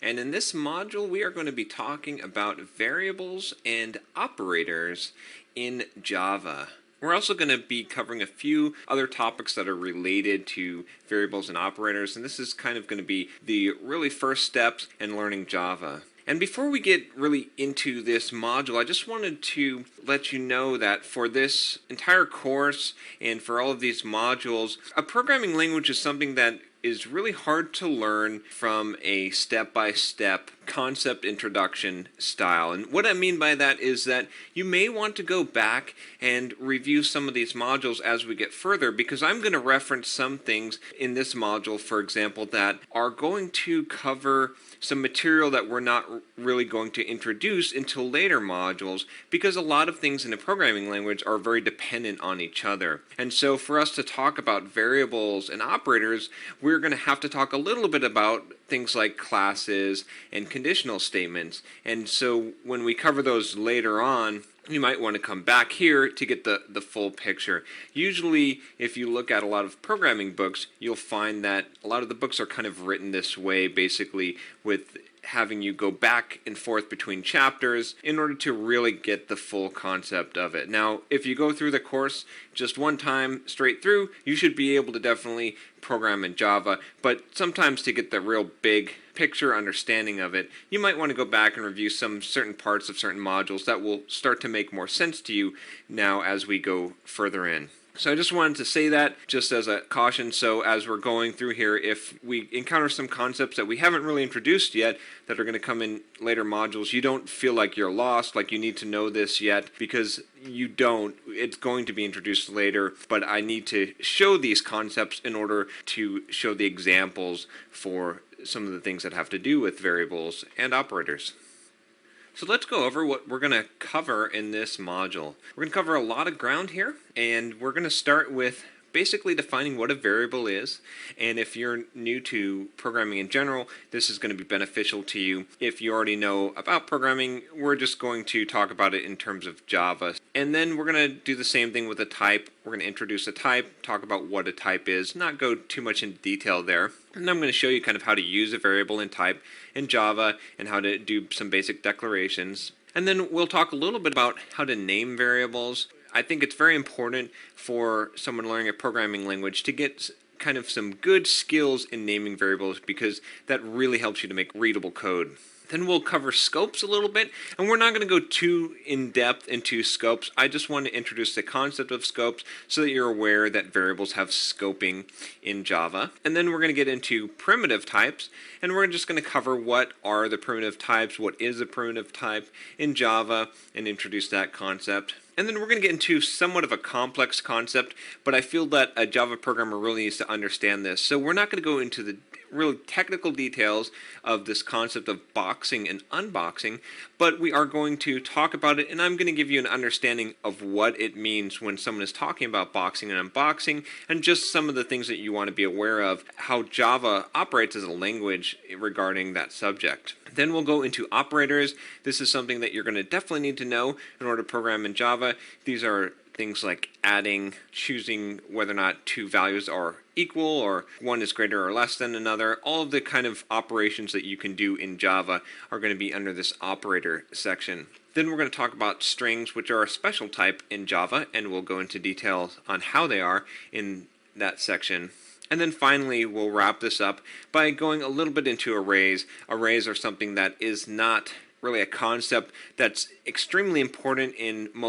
and in this module we are going to be talking about variables and operators in Java. We're also going to be covering a few other topics that are related to variables and operators, and this is kind of going to be the really first steps in learning Java. And before we get really into this module, I just wanted to let you know that for this entire course and for all of these modules, a programming language is something that is really hard to learn from a step-by-step concept introduction style. And what I mean by that is that you may want to go back and review some of these modules as we get further, because I'm going to reference some things in this module, for example, that are going to cover some material that we're not really going to introduce until later modules, because a lot of things in a programming language are very dependent on each other. And so for us to talk about variables and operators, we're going to have to talk a little bit about things like classes and conditional statements. And so when we cover those later on, you might want to come back here to get the full picture. Usually, if you look at a lot of programming books, you'll find that a lot of the books are kind of written this way, basically with having you go back and forth between chapters in order to really get the full concept of it. Now, if you go through the course just one time straight through, you should be able to definitely program in Java, but sometimes to get the real big picture understanding of it, you might want to go back and review some certain parts of certain modules that will start to make more sense to you now as we go further in. So I just wanted to say that just as a caution, so as we're going through here, if we encounter some concepts that we haven't really introduced yet that are going to come in later modules, you don't feel like you're lost, like you need to know this yet, because you don't. It's going to be introduced later, but I need to show these concepts in order to show the examples for some of the things that have to do with variables and operators. So let's go over what we're going to cover in this module. We're going to cover a lot of ground here, and we're going to start with basically defining what a variable is. And if you're new to programming in general, this is going to be beneficial to you. If you already know about programming, we're just going to talk about it in terms of Java. And then we're going to do the same thing with a type. We're going to introduce a type, talk about what a type is, not go too much into detail there. And I'm going to show you kind of how to use a variable and type in Java and how to do some basic declarations. And then we'll talk a little bit about how to name variables. I think it's very important for someone learning a programming language to get kind of some good skills in naming variables, because that really helps you to make readable code. Then we'll cover scopes a little bit, and we're not going to go too in-depth into scopes. I just want to introduce the concept of scopes so that you're aware that variables have scoping in Java. And then we're going to get into primitive types, and we're just going to cover what are the primitive types, what is a primitive type in Java, and introduce that concept. And then we're going to get into somewhat of a complex concept, but I feel that a Java programmer really needs to understand this. So we're not going to go into the really technical details of this concept of boxing and unboxing, but we are going to talk about it, and I'm going to give you an understanding of what it means when someone is talking about boxing and unboxing, and just some of the things that you want to be aware of, how Java operates as a language regarding that subject. Then we'll go into operators. This is something that you're going to definitely need to know in order to program in Java. These are things like adding, choosing whether or not two values are equal or one is greater or less than another. All of the kind of operations that you can do in Java are going to be under this operator section. Then we're going to talk about strings, which are a special type in Java, and we'll go into details on how they are in that section. And then finally, we'll wrap this up by going a little bit into arrays. Arrays are something that is not really a concept that's extremely important in most